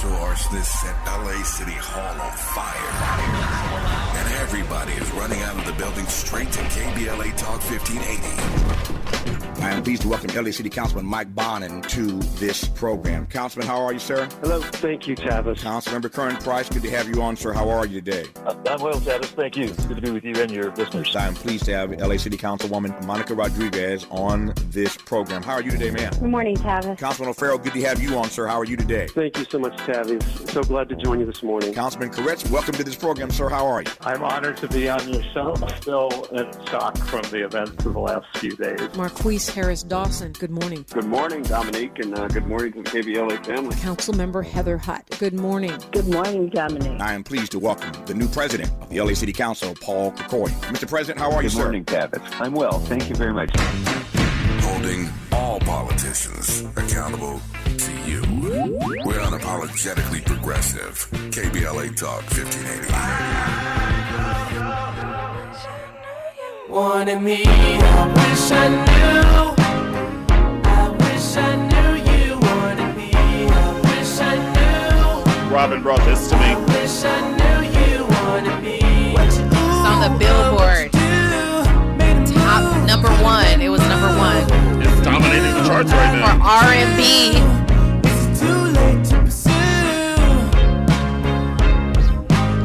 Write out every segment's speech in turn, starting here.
potential arsonists set LA City Hall on fire. And everybody is running out of the building straight to KBLA Talk 1580. I am pleased to welcome LA City Councilman Mike Bonin to this program. Councilman, how are you, sir? Hello. Thank you, Tavis. Councilmember Curran Price, good to have you on, sir. How are you today? I'm well, Tavis. Thank you. Good to be with you and your listeners. I am pleased to have LA City Councilwoman Monica Rodriguez on this program. How are you today, ma'am? Good morning, Tavis. Councilman O'Farrell, good to have you on, sir. How are you today? Thank you so much, Tavis. So glad to join you this morning. Councilman Koretz, welcome to this program, sir. How are you? I'm honored to be on your show. I'm still in shock from the events of the last few days. Marquise Harris Dawson, good morning. Good morning, Dominique, and good morning to the KBLA family. Councilmember Heather Hutt, good morning. Good morning, Dominique. I am pleased to welcome the new president of the LA City Council, Paul Kikoy. Mr. President, how are you, sir? Good morning, Tavis. I'm well. Thank you very much. Holding all politicians accountable to you. We're unapologetically progressive. KBLA Talk 1580. Wanted me, I wish I knew. I wish I knew you wanted me. I wish I knew. Robin brought this to me. I wish I knew you wanted me. It's on the Billboard. Top number one. It was number one. It's dominating the charts right now. For R&B. It's too late to pursue.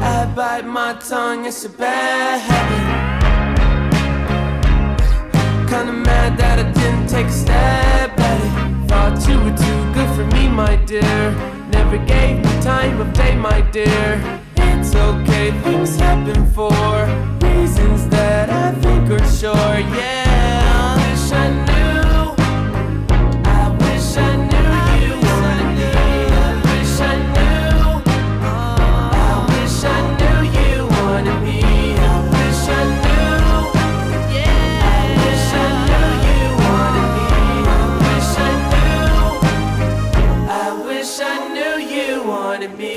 I bite my tongue, it's a bad habit. Kinda mad that I didn't take a stab at it. Thought you were too good for me, my dear. Never gave me time of day, my dear. It's okay, things happen for reasons that I think are sure, yeah. I wish I knew. I wish I knew you wanted me. I wish I knew. I wish I knew you wanted me. I wish I knew. Yeah. I wish I knew you wanted me. I wish I knew you wanted me.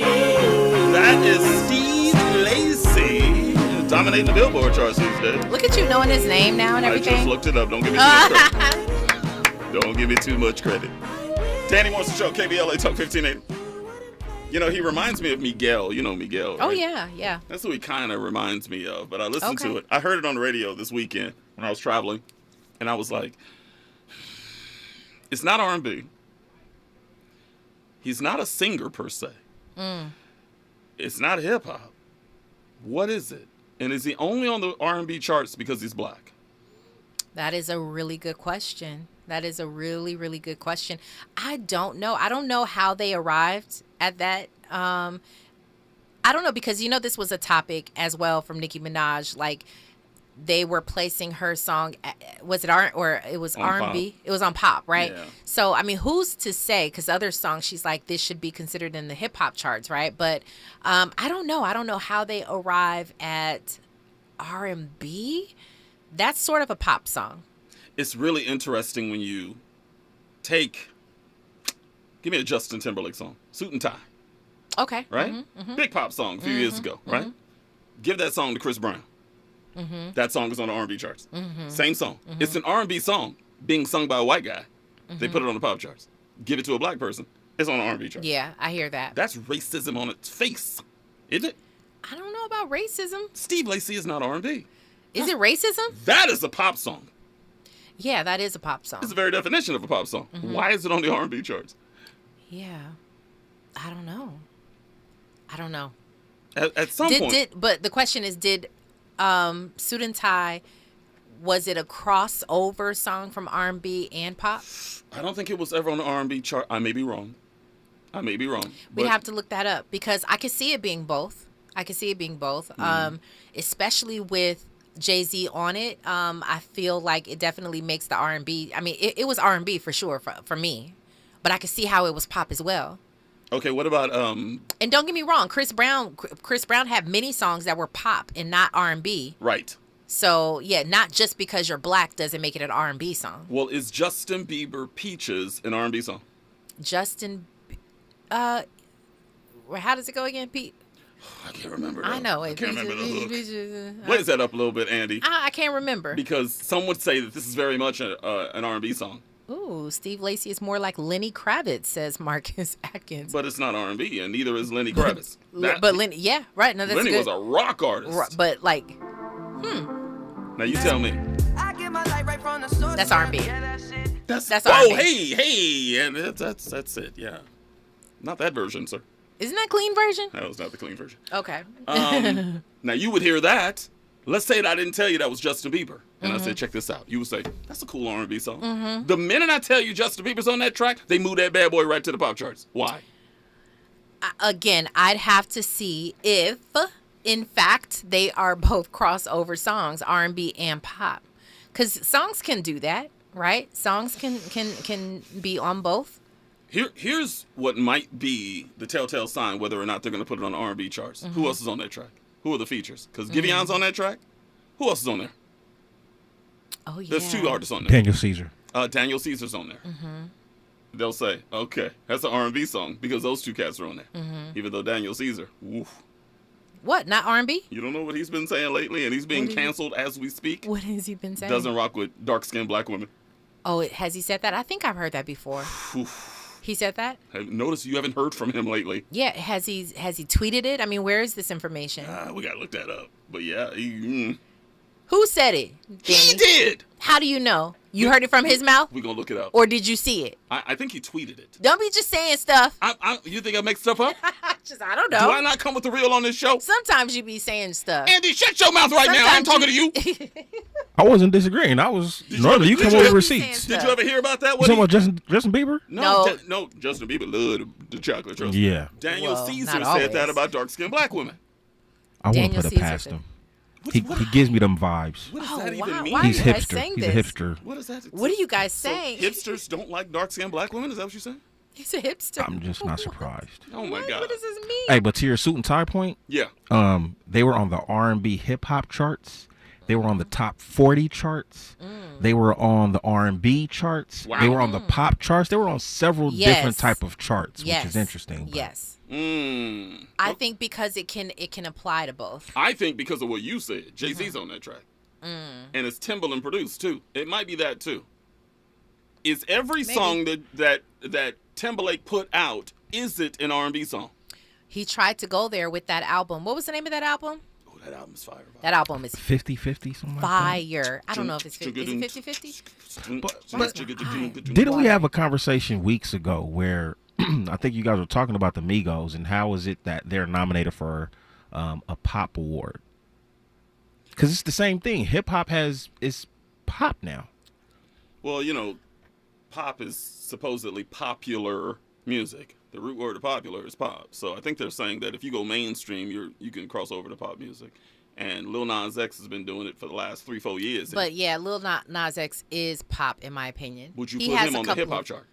That is Steve Lacy dominating the Billboard charts these days. Look at you knowing his name now and I everything. just looked it up. Don't give me too much credit. Don't give me too much credit. Danny wants to show KBLA Talk 1580. You know, he reminds me of Miguel. You know Miguel, right? Oh, yeah. That's who he kind of reminds me of. But I listened to it. I heard it on the radio this weekend when I was traveling. And I was like, it's not R&B. He's not a singer per se. It's not hip hop. What is it? And is he only on the R&B charts because he's black? That is a really good question. That is a really, really good question. I don't know. I don't know how they arrived at that. I don't know, because, you know, this was a topic as well from Nicki Minaj. Like, they were placing her song, was it R or it was R&B? It was on pop, right? Yeah. So, I mean, who's to say? Because other songs, she's like, this should be considered in the hip hop charts, right? But I don't know. I don't know how they arrive at R&B. That's sort of a pop song. It's really interesting when you give me a Justin Timberlake song, Suit and Tie. Okay. Right? Big pop song a few years ago, right? Give that song to Chris Brown. That song is on the R&B charts. Same song. It's an R&B song being sung by a white guy. They put it on the pop charts. Give it to a black person. It's on the R&B charts. Yeah, I hear that. That's racism on its face, isn't it? I don't know about racism. Steve Lacy is not R&B. Is it racism? That is a pop song. Yeah, that is a pop song. It's the very definition of a pop song. Why is it on the R&B charts? Yeah. I don't know. At some point. But the question is, did Suit and Tie, was it a crossover song from R&B and pop? I don't think it was ever on the R&B chart. I may be wrong. We'd have to look that up, because I could see it being both. Especially with Jay-Z on it. I feel like it definitely makes the R&B. I mean, it was R&B for sure for me, but I could see how it was pop as well. Okay, what about And don't get me wrong, Chris Brown had many songs that were pop and not R&B. Right. So, yeah, not just because you're black doesn't make it an R&B song. Well, is Justin Bieber Peaches an R&B song? How does it go again, Pete? I can't remember. I know. I can't remember the hook. Blaze that up a little bit, Andy. I can't remember. Because some would say that this is very much an R&B song. Ooh, Steve Lacy is more like Lenny Kravitz, says Marcus Atkins. But it's not R&B, and neither is Lenny Kravitz. But Lenny, yeah, right. No, that's Lenny good. was a rock artist. But like, Now you tell me. that's R&B. That's R&B. oh, hey, and that's it. Yeah, not that version, sir. Isn't that clean version? That was not the clean version. Okay. Now you would hear that. Let's say that I didn't tell you that was Justin Bieber, and I said, check this out. You would say, that's a cool R&B song. The minute I tell you Justin Bieber's on that track, they move that bad boy right to the pop charts. Why? Again, I'd have to see if, in fact, they are both crossover songs, R&B and pop, because songs can do that, right? Songs can be on both. Here's what might be the telltale sign whether or not they're going to put it on the R&B charts. Who else is on that track? Who are the features? Because Giveon's on that track. Who else is on there? Oh, yeah. There's 2 artists on there. Daniel Caesar. Daniel Caesar's on there. They'll say, okay, that's an R&B song because those 2 cats are on there. Even though Daniel Caesar, woof. What, not R&B? You don't know what he's been saying lately, and he's being canceled as we speak. What has he been saying? Doesn't rock with dark-skinned black women. Oh, has he said that? I think I've heard that before. He said that? Notice you haven't heard from him lately. Yeah, has he tweeted it? I mean, where is this information? We got to look that up. But yeah, Who said it, Danny? he did. How do you know? You heard it from his mouth? We're going to look it up. Or did you see it? I think he tweeted it. Don't be just saying stuff. You think I make stuff up? I don't know. Do I not come with the real on this show? Sometimes you be saying stuff. Andy, shut your mouth right now. I'm talking to you. I wasn't disagreeing. I was normally you come over receipts. Did you ever hear about that? You talking about Justin Bieber? No, Justin Bieber loved the chocolate trust. Yeah. Daniel Caesar said that about dark-skinned black women. I won't put it past him. He gives me them vibes. What does that even mean? Why He's are you guys hipster. saying He's this? a hipster. What is that? What are you guys saying? Hipsters don't like dark-skinned black women? Is that what you're saying? He's a hipster. I'm just not surprised. Oh my God. What does this mean? Hey, but to your suit and tie point, yeah. They were on the R&B hip hop charts. They were on the top 40 charts. They were on the R&B charts. Wow. They were on the pop charts. They were on several different type of charts, which is interesting. But. Yes. I think because it can apply to both. I think because of what you said, Jay-Z's on that track. And it's Timbaland produced too. It might be that too. Is every song that Timberlake put out, is it an R&B song? He tried to go there with that album. What was the name of that album? Oh, that album's fire. That album is 50-50, something fire. I don't know if it's 50. Is it 50-50? But didn't we have a conversation weeks ago where I think you guys were talking about the Migos and how is it that they're nominated for a pop award? Because it's the same thing. Hip hop is pop now. Well, pop is supposedly popular music. The root word of popular is pop. So I think they're saying that if you go mainstream, you can cross over to pop music. And Lil Nas X has been doing it for the last 3-4 years. But yeah, Lil Nas X is pop in my opinion. Would you put him on the hip hop chart?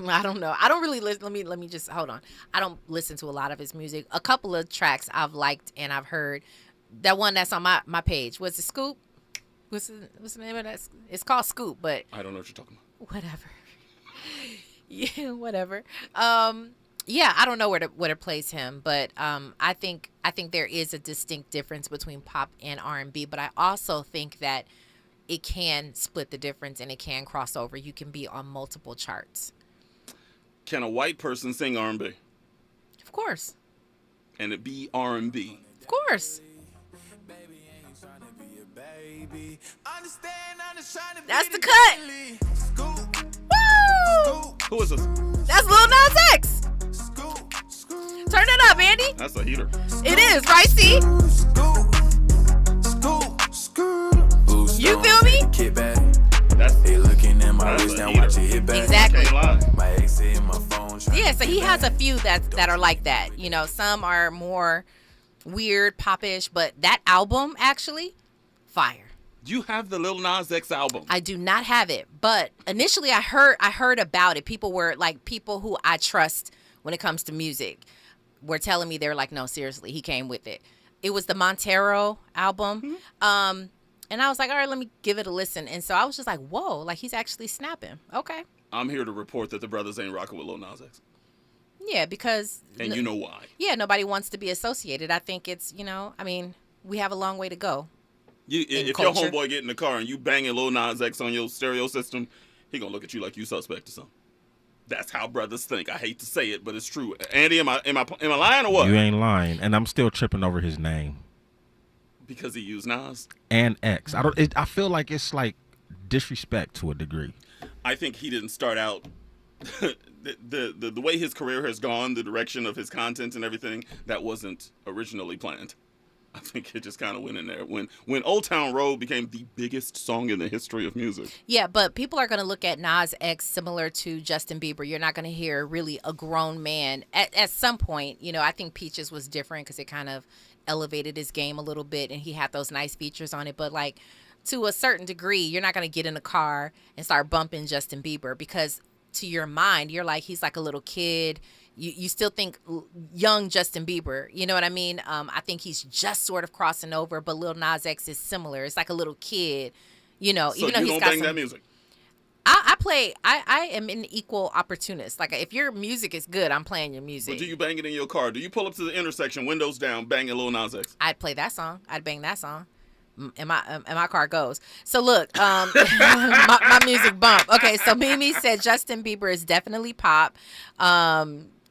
I don't know. I don't really listen. Let me just hold on. I don't listen to a lot of his music. A couple of tracks I've liked and I've heard. That one that's on my page. Was it Scoop? What's the name of that? It's called Scoop, but I don't know what you're talking about. Whatever. Yeah, whatever. Yeah, I don't know where to place him, but I think there is a distinct difference between pop and R&B, but I also think that it can split the difference and it can cross over. You can be on multiple charts. Can a white person sing R&B? Of course. And it be R&B? Of course. That's the cut. Woo! Who is this? That's Lil Nas X. Turn it up, Andy. That's a heater. It is, right? See? You feel me? Exactly. Yeah, so he has a few that are like that. Some are more weird, popish, but that album actually, fire. You have the Lil Nas X album. I do not have it, but initially I heard about it. People who I trust when it comes to music were telling me, they were like, no, seriously, he came with it. It was the Montero album. And I was like, all right, let me give it a listen. And so I was just like, whoa, like he's actually snapping. Okay. I'm here to report that the brothers ain't rocking with Lil Nas X. Yeah, because. And you know why. Yeah, nobody wants to be associated. I think it's, we have a long way to go. If your homeboy get in the car and you banging Lil Nas X on your stereo system, he gonna look at you like you suspect or something. That's how brothers think. I hate to say it, but it's true. Andy, am I lying or what? You ain't lying, and I'm still tripping over his name because he used Nas and X. I feel like it's like disrespect to a degree. I think he didn't start out the way his career has gone, the direction of his content and everything. That wasn't originally planned. I think it just kind of went in there when Old Town Road became the biggest song in the history of music. Yeah, but people are going to look at Nas X similar to Justin Bieber. You're not going to hear really a grown man at some point. You know, I think Peaches was different because it kind of elevated his game a little bit, and he had those nice features on it. But like to a certain degree, you're not going to get in a car and start bumping Justin Bieber because to your mind, you're like he's like a little kid. You still think young Justin Bieber, you know what I mean? I think he's just sort of crossing over, but Lil Nas X is similar. It's like a little kid, you know. So even though you he's don't got bang some, that music? I am an equal opportunist. Like if your music is good, I'm playing your music. But do you bang it in your car? Do you pull up to the intersection, windows down, banging Lil Nas X? I'd play that song. I'd bang that song. And my car goes. So look, my music bump. Okay, so Mimi said Justin Bieber is definitely pop.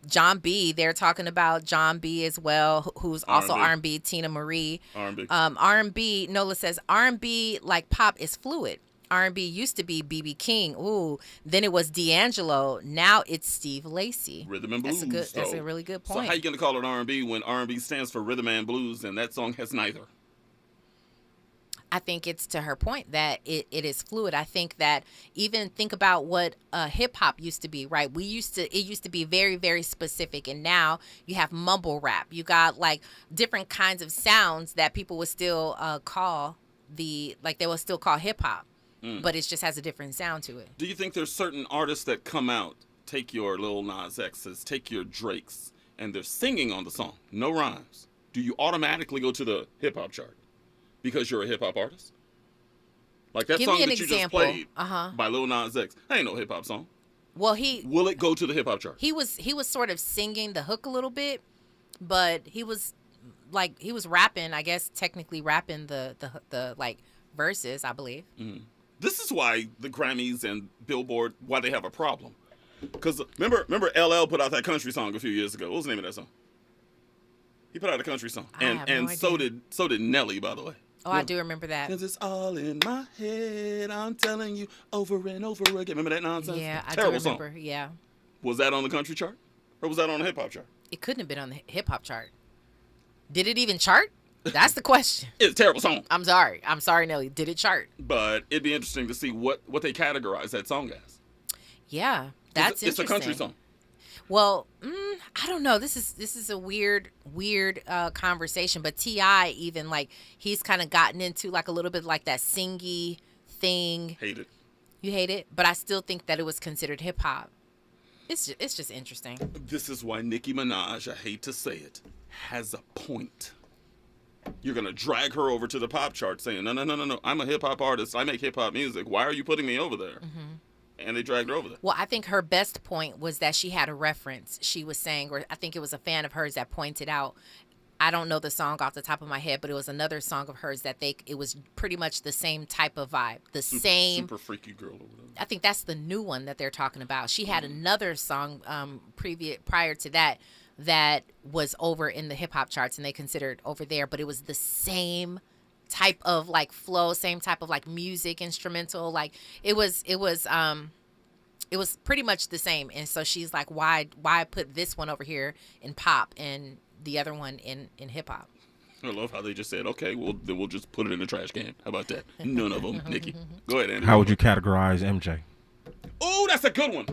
John B, they're talking about John B as well, who's also R&B. Tina Marie. R&B. R&B, Nola says R&B like pop is fluid. R&B used to be B.B. King. Ooh, then it was D'Angelo. Now it's Steve Lacy. Rhythm and blues. That's a really good point. So how you gonna call it R&B when R&B stands for rhythm and blues, and that song has neither? I think it's to her point that it is fluid. I think that even think about what hip hop used to be, right? It used to be very, very specific. And now you have mumble rap. You got like different kinds of sounds that people would still they will still call hip hop, but it just has a different sound to it. Do you think there's certain artists that come out, take your Lil Nas X's, take your Drakes, and they're singing on the song, no rhymes? Do you automatically go to the hip hop chart? Because you're a hip hop artist? Like that song that you just played by Lil Nas X. That ain't no hip hop song. Well, will it go to the hip hop chart? He was sort of singing the hook a little bit, but he was rapping, I guess technically rapping the like verses, I believe. Mm. This is why the Grammys and Billboard, why they have a problem. Because remember LL put out that country song a few years ago. What was the name of that song? He put out a country song. And so did Nelly, by the way. Oh, I do remember that. Because it's all in my head, I'm telling you over and over again. Remember that nonsense? Yeah, I Terrible do remember. Song. Yeah. Was that on the country chart? Or was that on the hip hop chart? It couldn't have been on the hip hop chart. Did it even chart? That's the question. It's a terrible song. I'm sorry, Nelly. Did it chart? But it'd be interesting to see what they categorize that song as. Yeah, that's interesting. It's a country song. Well, I don't know. This is a weird conversation. But T.I. even like he's kind of gotten into like a little bit like that singy thing. Hate it. You hate it, but I still think that it was considered hip hop. It's just interesting. This is why Nicki Minaj, I hate to say it, has a point. You're gonna drag her over to the pop chart saying, no. I'm a hip hop artist. I make hip hop music. Why are you putting me over there? Mm-hmm. And they dragged her over there. Well, I think her best point was that she had a reference. She was saying, or I think it was a fan of hers that pointed out, I don't know the song off the top of my head, but it was another song of hers that it was pretty much the same type of vibe. Super freaky girl over there. I think that's the new one that they're talking about. She had another song prior to that was over in the hip hop charts and they considered over there, but it was the same type of like flow, same type of like music, instrumental, like it was pretty much the same. And so she's like, why put this one over here in pop and the other one in hip hop? I love how they just said, okay, well then we'll just put it in the trash can. How about that? None of them. Nikki, go ahead, Andy. How would you categorize MJ? Oh, that's a good one.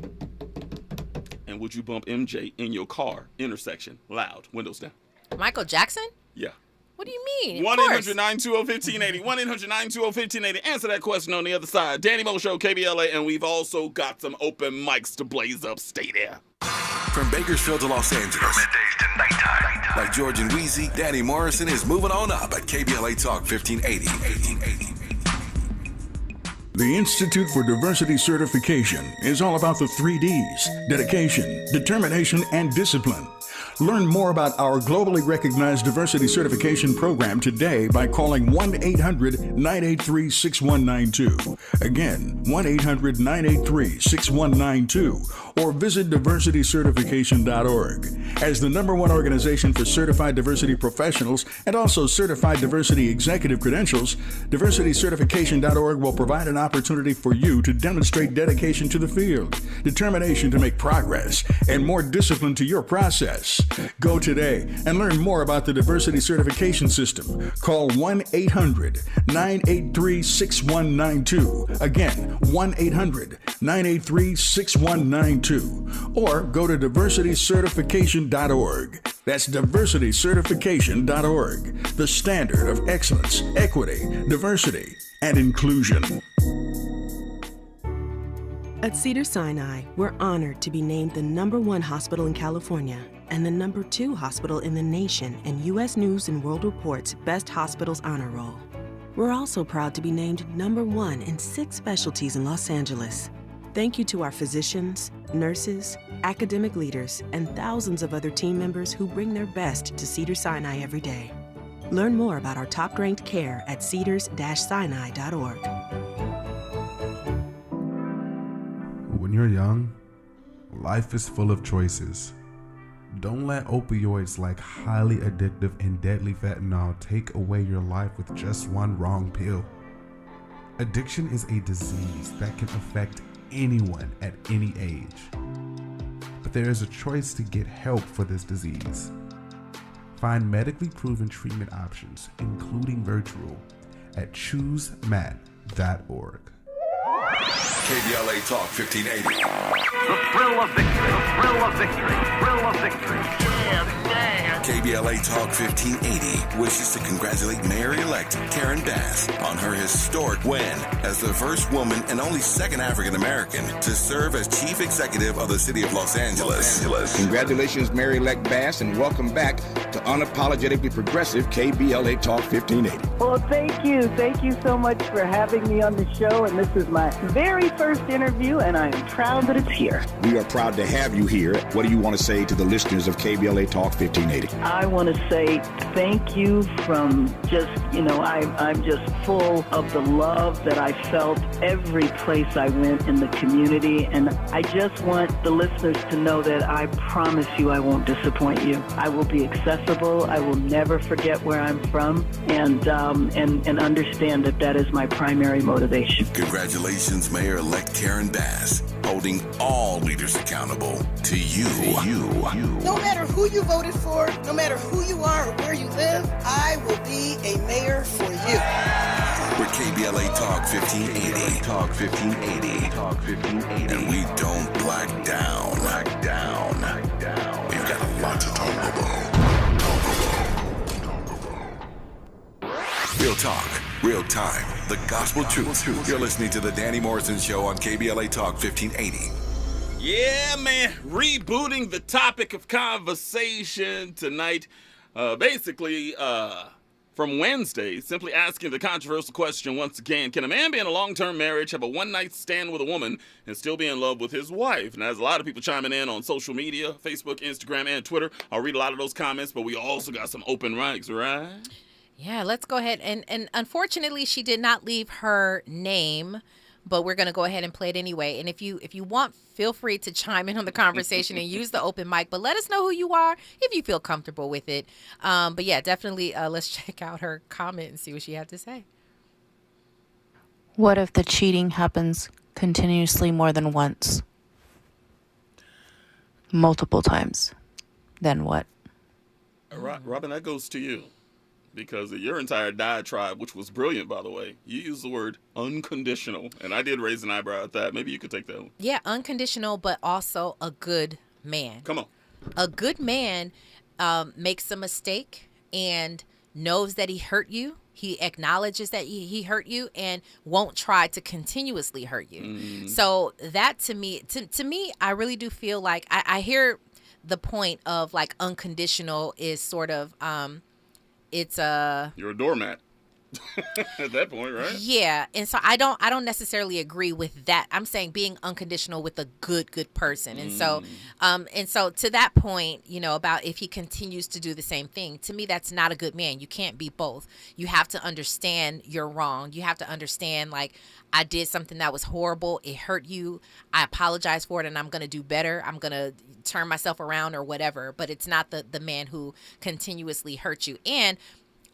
And would you bump MJ in your car, intersection, loud, windows down? Michael Jackson? Yeah. What do you mean? 1-800-920-1580. 1-800-920-1580. Answer that question on the other side. Danny Mo Show, KBLA, and we've also got some open mics to blaze up. Stay there. From Bakersfield to Los Angeles. From middays to nighttime. Like George and Wheezy, Danny Morrison is moving on up at KBLA Talk 1580. The Institute for Diversity Certification is all about the 3 Ds: dedication, determination, and discipline. Learn more about our globally recognized diversity certification program today by calling 1-800-983-6192. Again, 1-800-983-6192, or visit diversitycertification.org. As the #1 organization for certified diversity professionals and also certified diversity executive credentials, diversitycertification.org will provide an opportunity for you to demonstrate dedication to the field, determination to make progress, and more discipline to your process. Go today and learn more about the diversity certification system. Call 1-800-983-6192. Again, 1-800-983-6192. Or go to diversitycertification.org. That's diversitycertification.org, the standard of excellence, equity, diversity, and inclusion. At Cedars-Sinai, we're honored to be named the #1 hospital in California and the #2 hospital in the nation in U.S. News & World Report's Best Hospitals Honor Roll. We're also proud to be named #1 in 6 specialties in Los Angeles. Thank you to our physicians, nurses, academic leaders, and thousands of other team members who bring their best to Cedars-Sinai every day. Learn more about our top-ranked care at cedars-sinai.org. When you're young, life is full of choices. Don't let opioids like highly addictive and deadly fentanyl take away your life with just one wrong pill. Addiction is a disease that can affect anyone at any age. But there is a choice to get help for this disease. Find medically proven treatment options, including virtual, at choosemat.org. KBLA Talk 1580. The thrill of victory. The thrill of victory. Thrill of victory. Yeah, yeah. KBLA Talk 1580 wishes to congratulate Mayor-elect Karen Bass on her historic win as the first woman and only second African-American to serve as chief executive of the city of Los Angeles. Congratulations, Mayor-elect Bass, and welcome back to unapologetically progressive KBLA Talk 1580. Well, thank you. Thank you so much for having me on the show. And this is my very first interview, and I am proud that it's here. We are proud to have you here. What do you want to say to the listeners of KBLA Talk 1580? I want to say thank you from just, I'm just full of the love that I felt every place I went in the community. And I just want the listeners to know that I promise you I won't disappoint you. I will be accessible. I will never forget where I'm from, and understand that is my primary motivation. Congratulations, Mayor-elect Karen Bass, holding all leaders accountable to you. No matter who you voted for, no matter who you are or where you live, I will be a mayor for you. We're KBLA Talk 1580. Talk 1580. Talk 1580. And we don't black down. We've got a lot to talk about. Real talk, real time, the gospel truth. You're listening to the Danny Morrison Show on KBLA Talk 1580. Yeah, man. Rebooting the topic of conversation tonight. Basically, from Wednesday, simply asking the controversial question once again, can a man be in a long-term marriage, have a one-night stand with a woman, and still be in love with his wife? And there's a lot of people chiming in on social media, Facebook, Instagram, and Twitter. I'll read a lot of those comments, but we also got some open mics, right? Yeah, let's go ahead. And unfortunately, she did not leave her name, but we're going to go ahead and play it anyway. And if you want, feel free to chime in on the conversation and use the open mic, but let us know who you are if you feel comfortable with it. But yeah, definitely let's check out her comment and see what she had to say. What if the cheating happens continuously more than once? Multiple times? Then what? Robin, that goes to you. Because of your entire diatribe, which was brilliant, by the way, you used the word unconditional, and I did raise an eyebrow at that. Maybe you could take that one. Yeah, unconditional, but also a good man. Come on. A good man makes a mistake and knows that he hurt you. He acknowledges that he hurt you and won't try to continuously hurt you. Mm. So that to me, I really do feel like I hear the point of like unconditional is sort of... you're a doormat. At that point, right? Yeah, and so I don't necessarily agree with that. I'm saying being unconditional with a good person. And so to that point, about if he continues to do the same thing, to me that's not a good man. You can't be both. You have to understand you're wrong. You have to understand, like, I did something that was horrible. It hurt you. I apologize for it, and I'm going to do better. I'm going to turn myself around or whatever, but it's not the man who continuously hurts you. And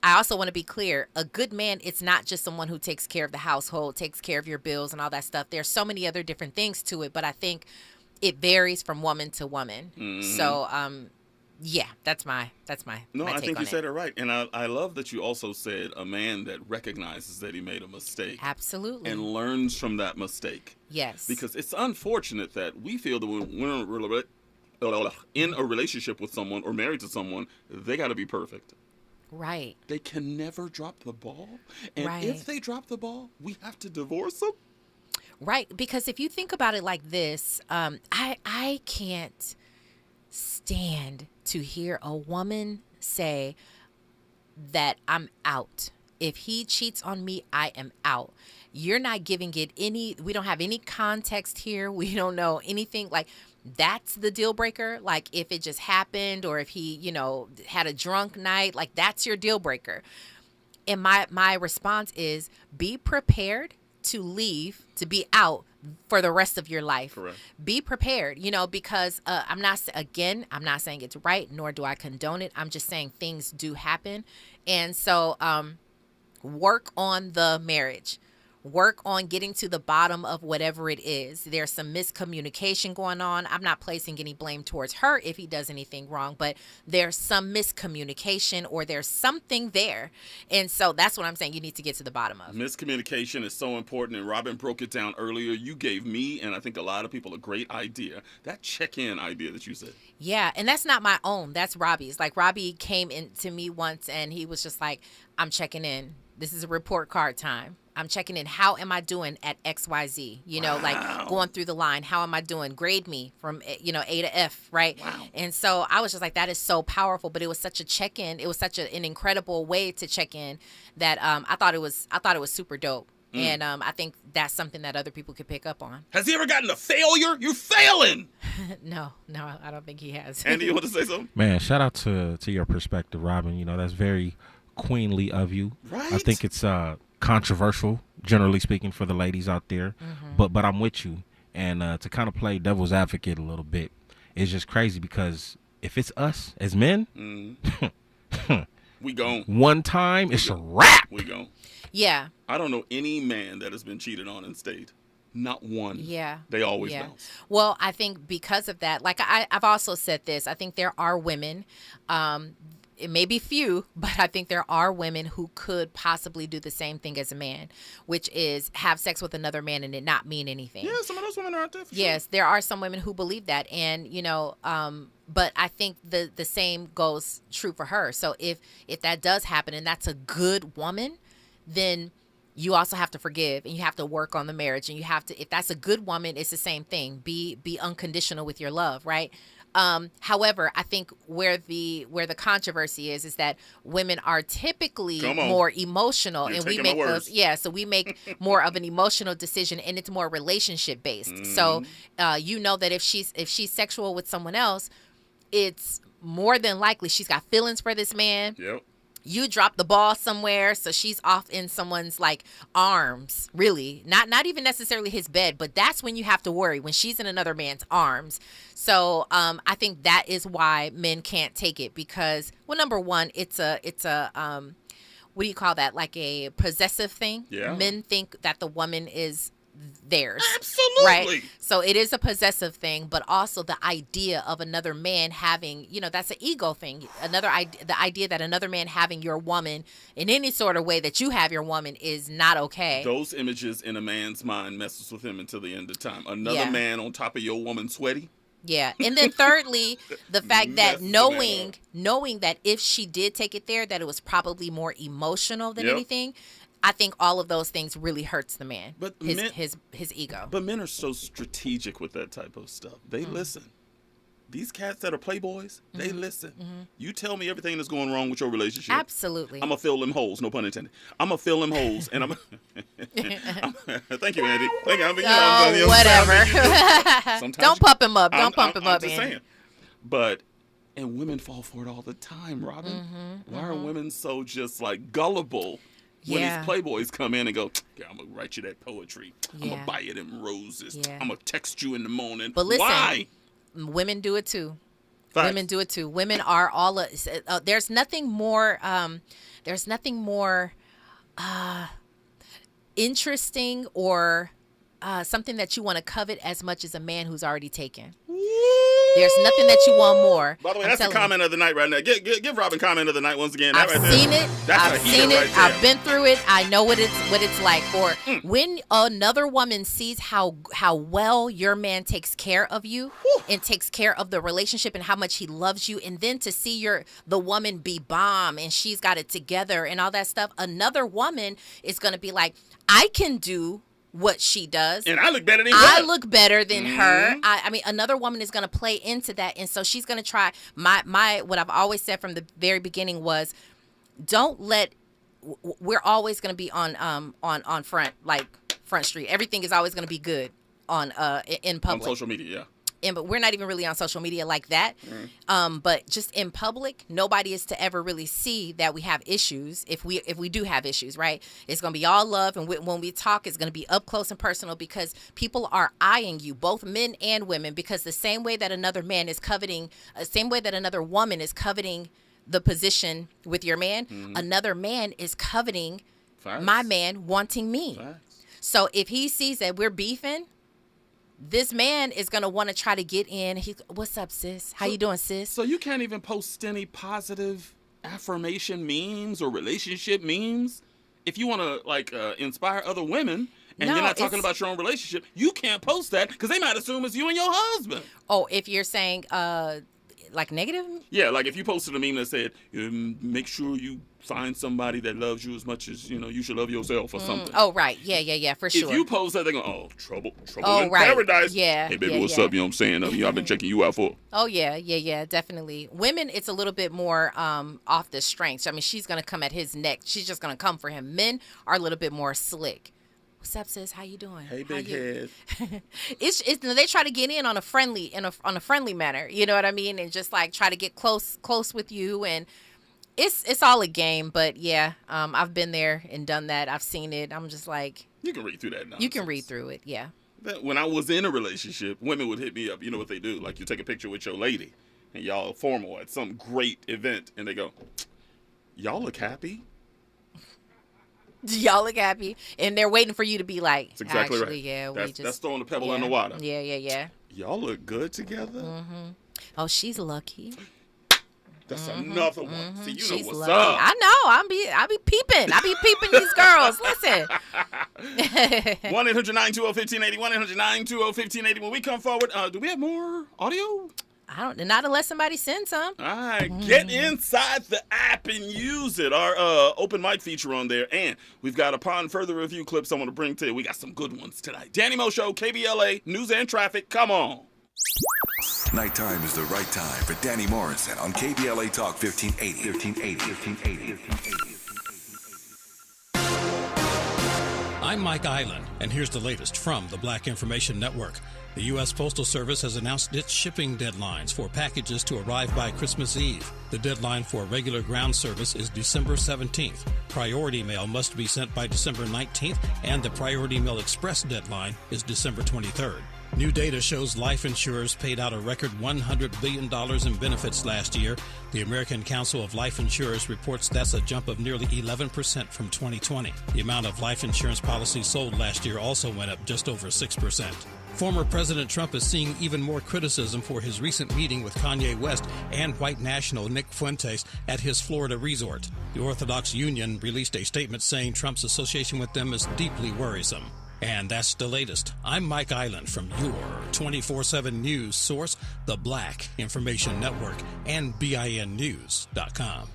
I also want to be clear, a good man, it's not just someone who takes care of the household, takes care of your bills and all that stuff. There's so many other different things to it, but I think it varies from woman to woman. Mm-hmm. So, yeah, that's my No, my I take think on you it. said it right. And I love that you also said a man that recognizes that he made a mistake. Absolutely. And learns from that mistake. Yes. Because it's unfortunate that we feel that when we're in a relationship with someone or married to someone, they got to be perfect. Right. They can never drop the ball. And Right. if they drop the ball, we have to divorce them. Right. Because if you think about it like this, I can't stand to hear a woman say that I'm out. If he cheats on me, I am out. You're not giving it we don't have any context here. We don't know anything. Like, that's the deal breaker. Like, if it just happened or if he, had a drunk night, like, that's your deal breaker. And my response is be prepared to leave, to be out for the rest of your life. Correct. Be prepared, because I'm not saying it's right, nor do I condone it. I'm just saying things do happen. And so work on the marriage. Work on getting to the bottom of whatever it is. There's some miscommunication going on. I'm not placing any blame towards her if he does anything wrong, but there's some miscommunication or there's something there. And so that's what I'm saying you need to get to the bottom of. Miscommunication is so important, and Robin broke it down earlier. You gave me, and I think a lot of people, a great idea. That check-in idea that you said. Yeah, and that's not my own. That's Robbie's. Like, Robbie came in to me once, and he was just like, I'm checking in. This is a report card time. I'm checking in. How am I doing at XYZ? Like going through the line. How am I doing? Grade me from, A to F, right? Wow. And so I was just like, that is so powerful. But it was such a check-in. It was such an incredible way to check in that I thought it was super dope. And I think that's something that other people could pick up on. Has he ever gotten a failure? You're failing. No, I don't think he has. Andy, you want to say something? Man, shout out to your perspective, Robin. That's very queenly of you. Right. I think it's controversial, generally speaking, for the ladies out there. Mm-hmm. But I'm with you. And to kind of play devil's advocate a little bit, it's just crazy because if it's us as men, we gone. One time, it's a wrap. We gone. Yeah. I don't know any man that has been cheated on and stayed. Not one. Yeah. They always bounce. Well, I think because of that, like I've also said this, I think there are women, it may be few, but I think there are women who could possibly do the same thing as a man, which is have sex with another man and it not mean anything. Yeah, some of those women are out there. Yes, there are some women who believe that. And, but I think the same goes true for her. So if that does happen and that's a good woman, then you also have to forgive and you have to work on the marriage and you have to, if that's a good woman, it's the same thing. Be unconditional with your love, right? However, I think where the controversy is that women are typically more emotional and we make those, so we make more of an emotional decision and it's more relationship based. Mm-hmm. So, that if she's sexual with someone else, it's more than likely she's got feelings for this man. Yep. You drop the ball somewhere, so she's off in someone's like arms, really. Not even necessarily his bed, but that's when you have to worry, when she's in another man's arms. So I think that is why men can't take it because, well, number one, it's a what do you call that? Like a possessive thing. Yeah. Men think that the woman is theirs. Absolutely. Right? So it is a possessive thing, but also the idea of another man having, that's an ego thing. The idea that another man having your woman in any sort of way that you have your woman is not okay. Those images in a man's mind messes with him until the end of time. Another man on top of your woman sweaty. Yeah. And then thirdly, the fact that knowing that if she did take it there, that it was probably more emotional than anything. I think all of those things really hurts the man, but his ego. But men are so strategic with that type of stuff. They listen. these cats that are playboys, they listen. You tell me everything that's going wrong with your relationship. Absolutely. I'm going to fill them holes, no pun intended. I'm going to fill them holes, and I'm thank you, Andy. Thank you. Whatever. Don't pump him up. Don't pump him up, just Andy. saying. But, and women fall for it all the time, Robin. Why are women so just like gullible when these playboys come in and go, yeah, I'm going to write you that poetry. I'm going to buy you them roses. I'm going to text you in the morning. But listen, why? Women do it too. Facts. Women do it too. Women are all. There's nothing more. There's nothing more interesting or something that you want to covet as much as a man who's already taken. There's nothing that you want more. By the way, that's the comment of the night right now. Give Robin comment of the night once again. I've seen it. I've seen it. Right there. I've been through it. I know what it's like. For when another woman sees how well your man takes care of you and takes care of the relationship and how much he loves you, and then to see the woman be bomb and she's got it together and all that stuff, another woman is gonna be like, I can do what she does, and I look better than her. I look better than her. I mean, another woman is going to play into that, and so she's going to try. My what I've always said from the very beginning was, don't let. We're always going to be on Front Street. Everything is always going to be good in public. On social media, yeah. But we're not even really on social media like that. But just in public, nobody is to ever really see that we have issues. If we do have issues, right? It's going to be all love. And when we talk, it's going to be up close and personal because people are eyeing you, both men and women, because the same way that another man is coveting, same way that another woman is coveting the position with your man, another man is coveting my man wanting me. So if he sees that we're beefing, this man is going to want to try to get in. What's up, sis? How you doing, sis? So you can't even post any positive affirmation memes or relationship memes? If you want to, inspire other women and you're not talking about your own relationship, you can't post that because they might assume it's you and your husband. Oh, if you're saying, negative? Yeah, like if you posted a meme that said, make sure you find somebody that loves you as much as, you should love yourself or something. Oh, right. Yeah, for sure. If you post that, they're going, trouble in paradise. Yeah. Hey, baby, what's up? You know what I'm saying? I've been checking you out for. Oh, yeah, definitely. Women, it's a little bit more off the strengths. I mean, she's going to come at his neck. She's just going to come for him. Men are a little bit more slick. What's up, sis? How you doing? Hey, big head. They try to get in on a friendly manner. You know what I mean? And just try to get close with you, and it's all a game. But yeah, I've been there and done that. I've seen it. I'm just like, you can read through that now. You can read through it. Yeah. When I was in a relationship, women would hit me up. You know what they do? Like you take a picture with your lady, and y'all formal at some great event, and they go, "Y'all look happy." Y'all look happy, and they're waiting for you to be like, that's exactly actually, right. Yeah, that's throwing the pebble in the water. Yeah. Y'all look good together. Oh, she's lucky. That's another one. See, you she's know what's lucky. up. I know. I be peeping. I be peeping these girls. Listen. 1-800-920-1580. 1-800-920-1580. When we come forward, do we have more audio? I don't. Not unless somebody sends some. All right, get inside the app and use it. Our open mic feature on there, and we've got upon further review clips I want to bring to you. We got some good ones tonight. Danny Mo Show, KBLA News and Traffic. Come on. Nighttime is the right time for Danny Morrison on KBLA Talk 1580. I'm Mike Island, and here's the latest from the Black Information Network. The U.S. Postal Service has announced its shipping deadlines for packages to arrive by Christmas Eve. The deadline for regular ground service is December 17th. Priority mail must be sent by December 19th, and the Priority Mail Express deadline is December 23rd. New data shows life insurers paid out a record $100 billion in benefits last year. The American Council of Life Insurers reports that's a jump of nearly 11% from 2020. The amount of life insurance policies sold last year also went up just over 6%. Former President Trump is seeing even more criticism for his recent meeting with Kanye West and white national Nick Fuentes at his Florida resort. The Orthodox Union released a statement saying Trump's association with them is deeply worrisome. And that's the latest. I'm Mike Island from your 24/7 news source, the Black Information Network, and BINnews.com.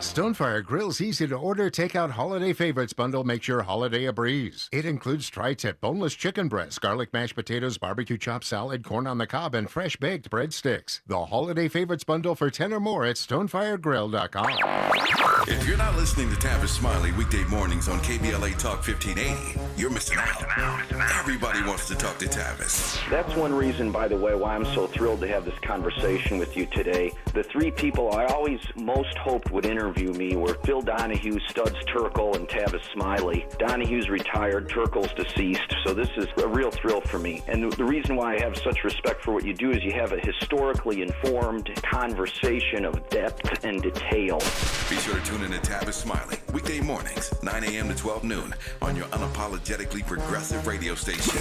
Stonefire Grill's easy-to-order takeout holiday favorites bundle makes your holiday a breeze. It includes tri-tip boneless chicken breast, garlic mashed potatoes, barbecue chopped salad, corn on the cob, and fresh baked breadsticks. The holiday favorites bundle for 10 or more at stonefiregrill.com. If you're not listening to Tavis Smiley weekday mornings on KBLA Talk 1580, you're missing out. Everybody wants to talk to Tavis. That's one reason, by the way, why I'm so thrilled to have this conversation with you today. The three people I always most hoped would interview me were Phil Donahue, Studs Terkel, and Tavis Smiley. Donahue's retired, Terkel's deceased, so this is a real thrill for me. And the reason why I have such respect for what you do is you have a historically informed conversation of depth and detail. Be sure to tune in to Tavis Smiley weekday mornings, 9 a.m. to 12 noon on your unapologetically progressive radio station,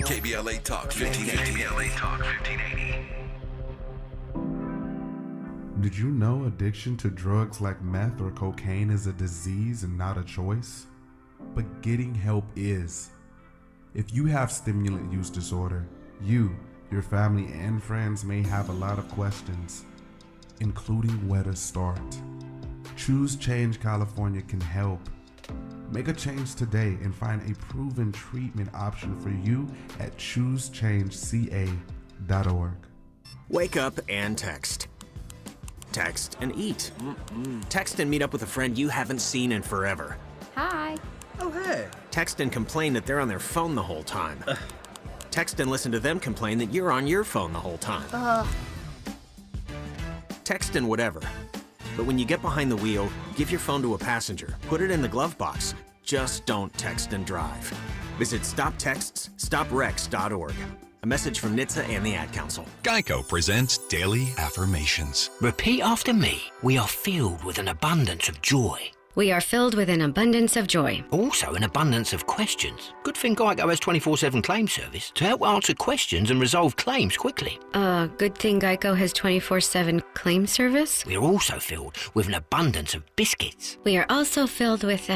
KBLA Talk 1580. KBLA Talk 1580. Did you know addiction to drugs like meth or cocaine is a disease and not a choice? But getting help is. If you have stimulant use disorder, you, your family, and friends may have a lot of questions, including where to start. Choose Change California can help. Make a change today and find a proven treatment option for you at choosechangeca.org. Wake up and text. Text and eat. Text and meet up with a friend you haven't seen in forever. Hi. Oh, hey. Text and complain that they're on their phone the whole time. Text and listen to them complain that you're on your phone the whole time. Text and whatever. But when you get behind the wheel, give your phone to a passenger. Put it in the glove box. Just don't text and drive. Visit StopTextsStopWrecks.org. A message from NHTSA and the Ad Council. Geico presents Daily Affirmations. Repeat after me. We are filled with an abundance of joy. We are filled with an abundance of joy. Also an abundance of questions. Good thing Geico has 24/7 claim service to help answer questions and resolve claims quickly. Good thing Geico has 24/7 claim service. We are also filled with an abundance of biscuits. We are also filled with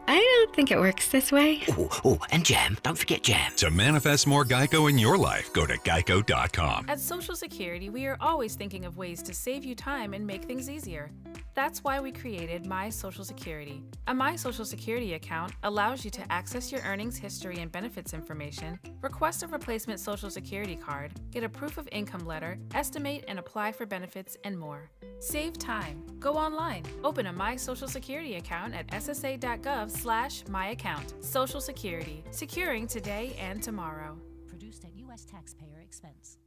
I don't think it works this way. Oh, and jam. Don't forget jam. To manifest more Geico in your life, go to geico.com. At Social Security, we are always thinking of ways to save you time and make things easier. That's why we created My Social Security. A My Social Security account allows you to access your earnings history and benefits information, request a replacement Social Security card, get a proof of income letter, estimate and apply for benefits, and more. Save time. Go online. Open a My Social Security account at ssa.gov/myaccount. Social Security. Securing today and tomorrow. Produced at U.S. taxpayer expense.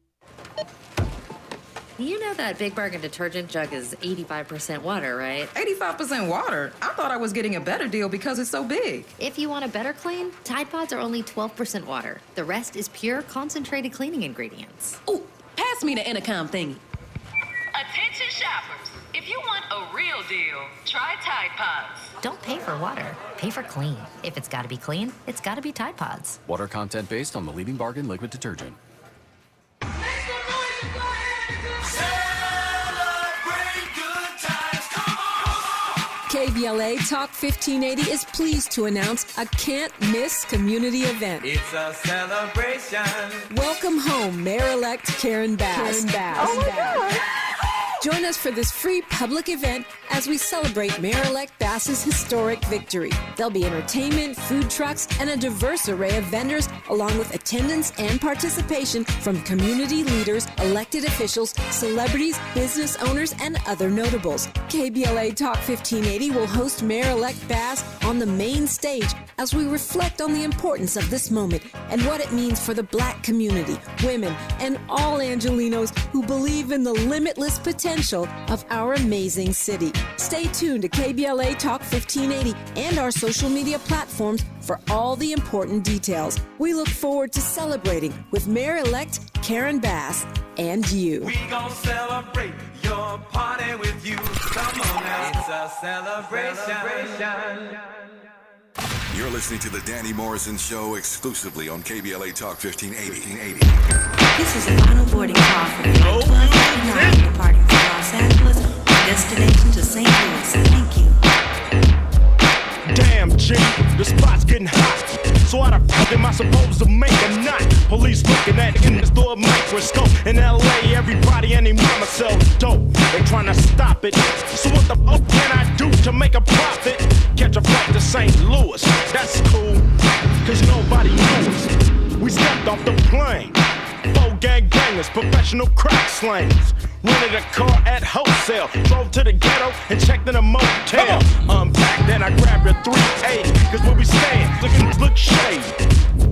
You know that Big Bargain detergent jug is 85% water, right? 85% water? I thought I was getting a better deal because it's so big. If you want a better clean, Tide Pods are only 12% water. The rest is pure, concentrated cleaning ingredients. Ooh, pass me the intercom thingy. Attention shoppers. If you want a real deal, try Tide Pods. Don't pay for water. Pay for clean. If it's got to be clean, it's got to be Tide Pods. Water content based on the leading bargain liquid detergent. KBLA Talk 1580 is pleased to announce a can't-miss community event. It's a celebration. Welcome home, Mayor-elect Karen Bass. Oh my God. Join us for this free public event as we celebrate Mayor-elect Bass's historic victory. There'll be entertainment, food trucks, and a diverse array of vendors, along with attendance and participation from community leaders, elected officials, celebrities, business owners, and other notables. KBLA Talk 1580 will host Mayor-elect Bass on the main stage as we reflect on the importance of this moment and what it means for the Black community, women, and all Angelinos who believe in the limitless potential of our amazing city. Stay tuned to KBLA Talk 1580 and our social media platforms for all the important details. We look forward to celebrating with Mayor-elect Karen Bass and you. We gon' celebrate your party with you. Come on now. It's a celebration. You're listening to the Danny Morrison Show exclusively on KBLA Talk 1580. This is the final boarding call for Flight 1259 departing from Los Angeles, destination to St. Louis. Thank you. Damn, G, the spot's getting hot. So how the fuck am I supposed to make a knot? Police looking at it in the through a microscope. In LA, everybody and their mama sells dope. They tryna stop it. So what the fuck can I do to make a profit? Catch a flight to St. Louis. That's cool, cause nobody knows. We stepped off the plane. 4 gangbangers, professional crack slangers. Rented a car at wholesale. Drove to the ghetto and checked in a motel. Unpacked, then I grabbed a 380. Cause where we stand, look shady.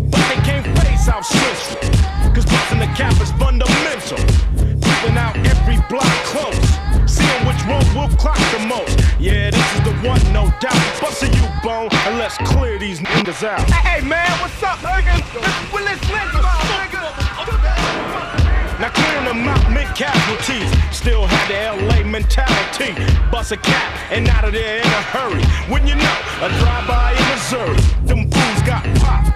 But they can't face South Central. Cause busting the cap is fundamental. Peeping out every block close. Seeing which road will clock the most. Yeah, this is the one, no doubt. Bustin' you, bone, and let's clear these niggas out. Hey, man, what's up, niggas? Let's now clearing them out meant casualties. Still had the LA mentality. Bust a cap and out of there in a hurry. When you know, a drive-by in Missouri. Them fools got popped.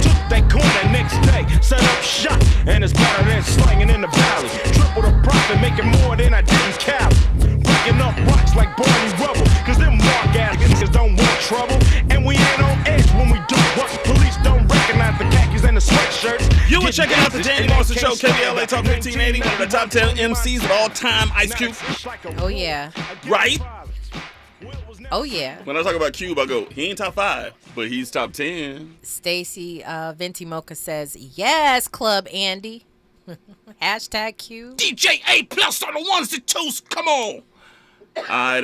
Took that corner next day, set up shop. And it's better than slanging in the valley. Triple the profit, making more than I did in Cali. Breaking up rocks like Barney Rubble. Cause them mark-ass niggas don't want trouble. And we ain't on edge when we do what police don't recognize the khakis and the sweatshirts. You were checking out the Danny Monster Show, KBLA Talk 1580, one of the top 10 MCs of all time, Ice Cube. Oh, yeah. Right? Oh, yeah. When I talk about Cube, I go, he ain't top 5, but he's top 10. Stacy Venti Mocha says, yes, Club Andy. Hashtag Cube. DJ A plus on the ones and twos. Come on. All right,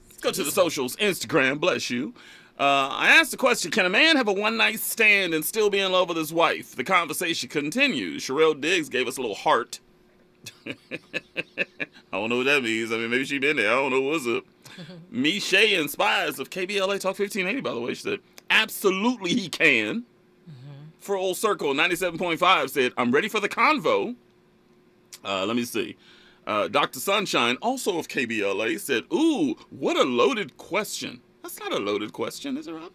let's go to the socials. Instagram, bless you. I asked the question, can a man have a one-night stand and still be in love with his wife? The conversation continues. Sherelle Diggs gave us a little heart. I don't know what that means. I mean, maybe she been there. I don't know what's up. Miche Inspires of KBLA Talk 1580, by the way, she said, absolutely he can. For Old Circle, 97.5 said, I'm ready for the convo. Let me see. Dr. Sunshine, also of KBLA, said, ooh, what a loaded question. That's not a loaded question, is it, Rob?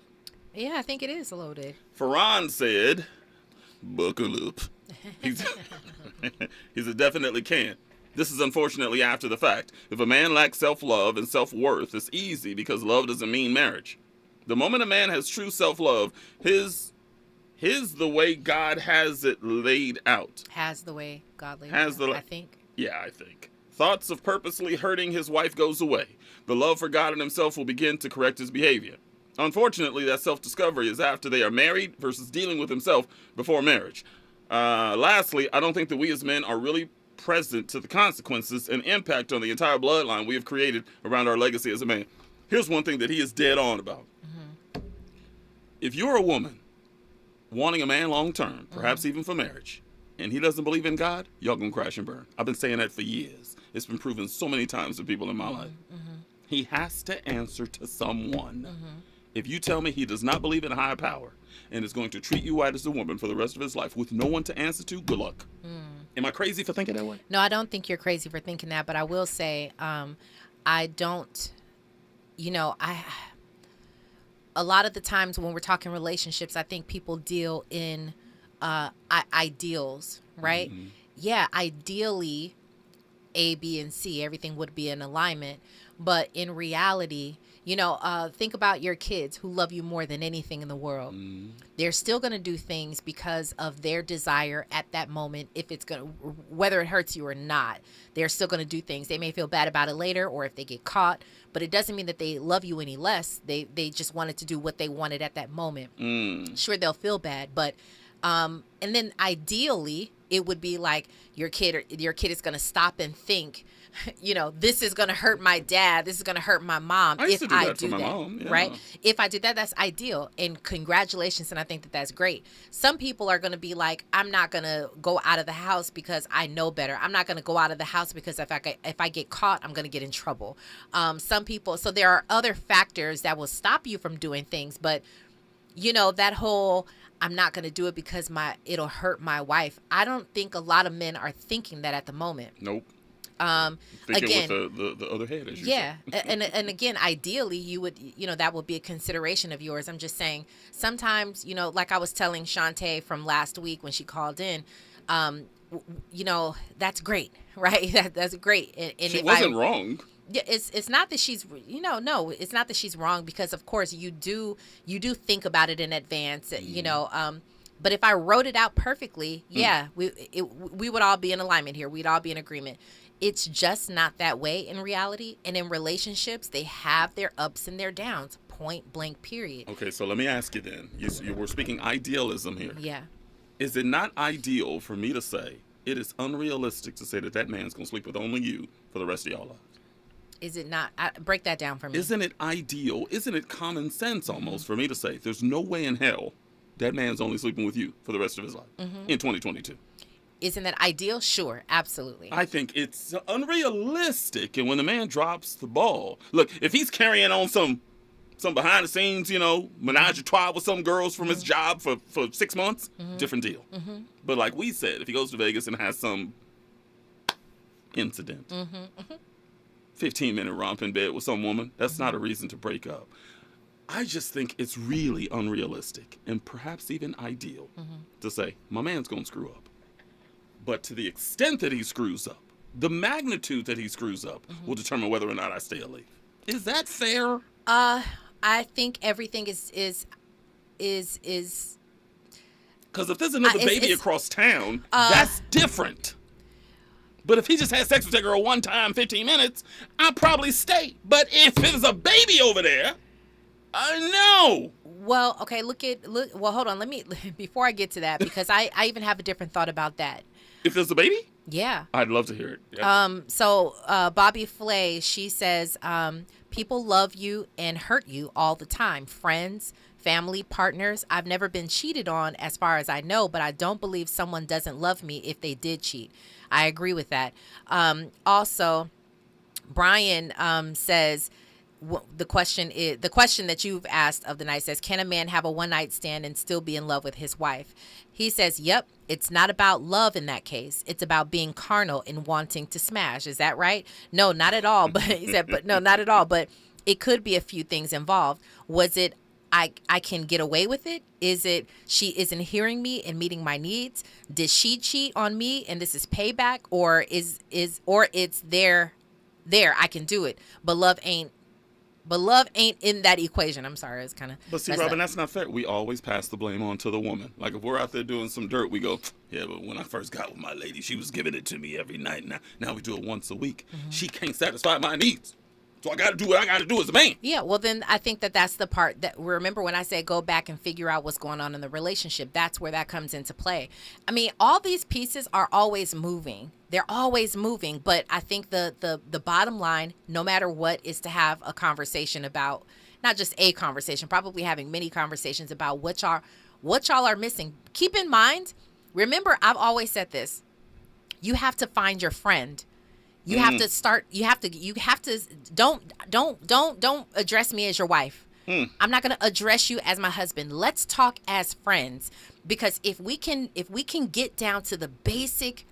Yeah, I think it is loaded. Farron said, buckle up. He said, definitely can. This is unfortunately after the fact. If a man lacks self-love and self-worth, it's easy because love doesn't mean marriage. The moment a man has true self-love, his the way God has it laid out. Has the way God laid it out, I think. Yeah, I think. Thoughts of purposely hurting his wife goes away. The love for God and himself will begin to correct his behavior. Unfortunately, that self-discovery is after they are married versus dealing with himself before marriage. Lastly, I don't think that we as men are really present to the consequences and impact on the entire bloodline we have created around our legacy as a man. Here's one thing that he is dead on about. If you're a woman wanting a man long-term, perhaps even for marriage, and he doesn't believe in God, y'all gonna crash and burn. I've been saying that for years. It's been proven so many times to people in my life. He has to answer to someone. If you tell me he does not believe in a higher power and is going to treat you right as a woman for the rest of his life with no one to answer to, good luck. Am I crazy for thinking that way? No, I don't think you're crazy for thinking that, but I will say I don't, a lot of the times when we're talking relationships, I think people deal in ideals, right? Yeah, ideally, A, B, and C, everything would be in alignment. But in reality, think about your kids who love you more than anything in the world. They're still going to do things because of their desire at that moment. Whether it hurts you or not, they're still going to do things. They may feel bad about it later or if they get caught, but it doesn't mean that they love you any less. They just wanted to do what they wanted at that moment. Sure, they'll feel bad, but and then ideally it would be like your kid is going to stop and think, this is going to hurt my dad. This is going to hurt my mom if I do that, mom, yeah. right? If I do that, that's ideal. And congratulations. And I think that that's great. Some people are going to be like, I'm not going to go out of the house because I know better. I'm not going to go out of the house because if I get caught, I'm going to get in trouble. Some people, so there are other factors that will stop you from doing things. But, that whole, I'm not going to do it because it'll hurt my wife. I don't think a lot of men are thinking that at the moment. Nope. Again, with the other head, as you say. and again, ideally, you would, that would be a consideration of yours. I'm just saying, sometimes, like I was telling Shantae from last week when she called in, that's great, right? That's great. And she wasn't wrong. Yeah, it's not that she's, no, it's not that she's wrong because of course you do think about it in advance, But if I wrote it out perfectly, yeah, we would all be in alignment here. We'd all be in agreement. It's just not that way in reality. And in relationships, they have their ups and their downs, point blank, period. Okay, so let me ask you then. We're speaking idealism here. Yeah. Is it not ideal for me to say it is unrealistic to say that man's going to sleep with only you for the rest of y'all lives? Is it not? Break that down for me. Isn't it ideal? Isn't it common sense almost for me to say there's no way in hell that man's only sleeping with you for the rest of his life in 2022? Isn't that ideal? Sure, absolutely. I think it's unrealistic. And when the man drops the ball, look, if he's carrying on some behind the scenes, menage a trois with some girls from his job for 6 months, different deal. But like we said, if he goes to Vegas and has some incident, 15-minute romp in bed with some woman, that's not a reason to break up. I just think it's really unrealistic and perhaps even ideal to say, my man's going to screw up. But to the extent that he screws up, the magnitude that he screws up will determine whether or not I stay or leave. Is that fair? I think everything is because if there's another baby across town, that's different. But if he just had sex with that girl one time, 15 minutes, I'd probably stay. But if there's a baby over there, no. Well, okay, well, hold on. Let me, before I get to that, because I even have a different thought about that. If there's a baby? Yeah. I'd love to hear it. Yeah. So Bobby Flay, she says, people love you and hurt you all the time. Friends, family, partners. I've never been cheated on as far as I know, but I don't believe someone doesn't love me if they did cheat. I agree with that. Also, Brian says, the question that you've asked of the night says, can a man have a one-night stand and still be in love with his wife? He says, yep, it's not about love in that case. It's about being carnal and wanting to smash. Is that right? No, not at all. But he said, but no, not at all. But it could be a few things involved. Was it, I can get away with it? Is it she isn't hearing me and meeting my needs? Did she cheat on me and this is payback? Or it's there, I can do it. But love ain't in that equation. I'm sorry, it's kind of. But see, Robin, that's not fair. We always pass the blame on to the woman. Like if we're out there doing some dirt, we go, yeah, but when I first got with my lady, she was giving it to me every night. Now we do it once a week. She can't satisfy my needs. So I got to do what I got to do as a man. Yeah, well, then I think that's the part that, remember when I said go back and figure out what's going on in the relationship, that's where that comes into play. I mean, all these pieces are always moving. They're always moving. But I think the bottom line, no matter what, is to have a conversation about, not just a conversation, probably having many conversations about what y'all are missing. Keep in mind, remember, I've always said this, you have to find your friend. You have to start, you have to, don't address me as your wife. I'm not going to address you as my husband. Let's talk as friends. Because if we can get down to the basic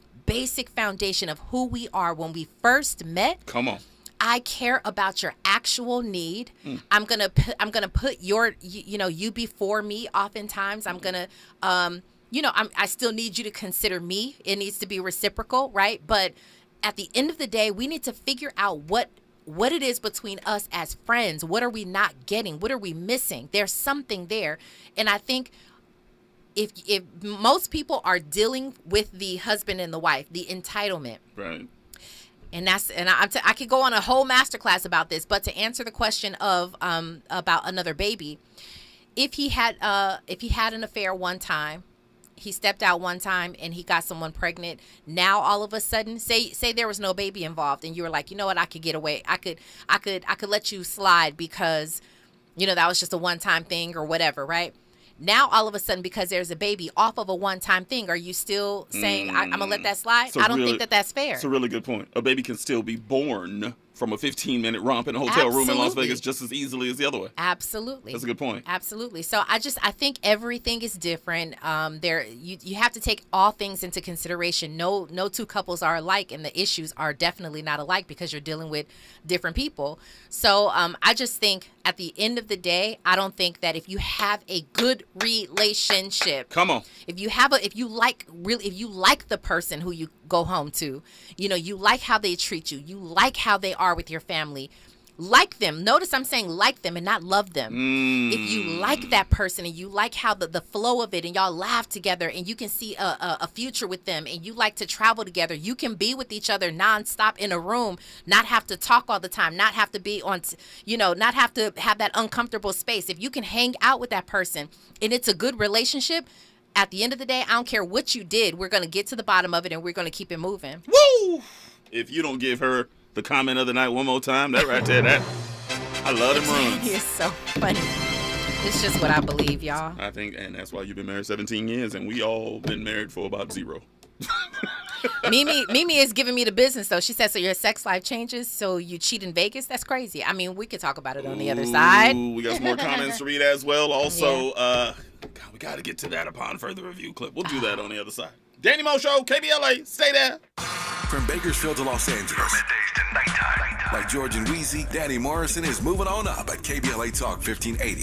foundation of who we are when we first met. Come on. I care about your actual need. I'm going to put your, you before me. Oftentimes I'm going to, I still need you to consider me. It needs to be reciprocal, right? But at the end of the day, we need to figure out what it is between us as friends. What are we not getting? What are we missing? There's something there. And I think if most people are dealing with the husband and the wife, the entitlement. Right. And I could go on a whole masterclass about this, but to answer the question of about another baby, if he had an affair one time, he stepped out one time and he got someone pregnant. Now all of a sudden, say there was no baby involved, and you were like, you know what, I could get away. I could let you slide because, that was just a one-time thing or whatever, right? Now all of a sudden, because there's a baby off of a one-time thing, are you still saying I'm gonna let that slide? I don't think that's fair. It's a really good point. A baby can still be born from a 15-minute romp in a hotel room in Las Vegas just as easily as the other way. Absolutely. That's a good point. Absolutely. So I think everything is different. You have to take all things into consideration. No two couples are alike, and the issues are definitely not alike because you're dealing with different people. So I just think at the end of the day, I don't think that if you have a good relationship, come on, if you like the person who you go home to, you like how they treat you, you like how they are with your family, Like them. Notice I'm saying like them and not love them. If you like that person and you like how the flow of it and y'all laugh together and you can see a future with them and you like to travel together, you can be with each other nonstop in a room, not have to talk all the time, not have to be on, not have to have that uncomfortable space. If you can hang out with that person and it's a good relationship, at the end of the day, I don't care what you did, we're going to get to the bottom of it and we're going to keep it moving. Woo! If you don't give her the comment of the night one more time, that right there, I love them runs. It's so funny. It's just what I believe, y'all. I think, and that's why you've been married 17 years, and we all been married for about 0. Mimi is giving me the business, though. She said, so your sex life changes, so you cheat in Vegas? That's crazy. I mean, we could talk about it on the other side. We got some more comments to read as well. Also, we got to get to that upon further review clip. We'll do that on the other side. Danny Mo Show, KBLA, stay there. From Bakersfield to Los Angeles. From middays to nighttime. Like George and Wheezy, Danny Morrison is moving on up at KBLA Talk 1580.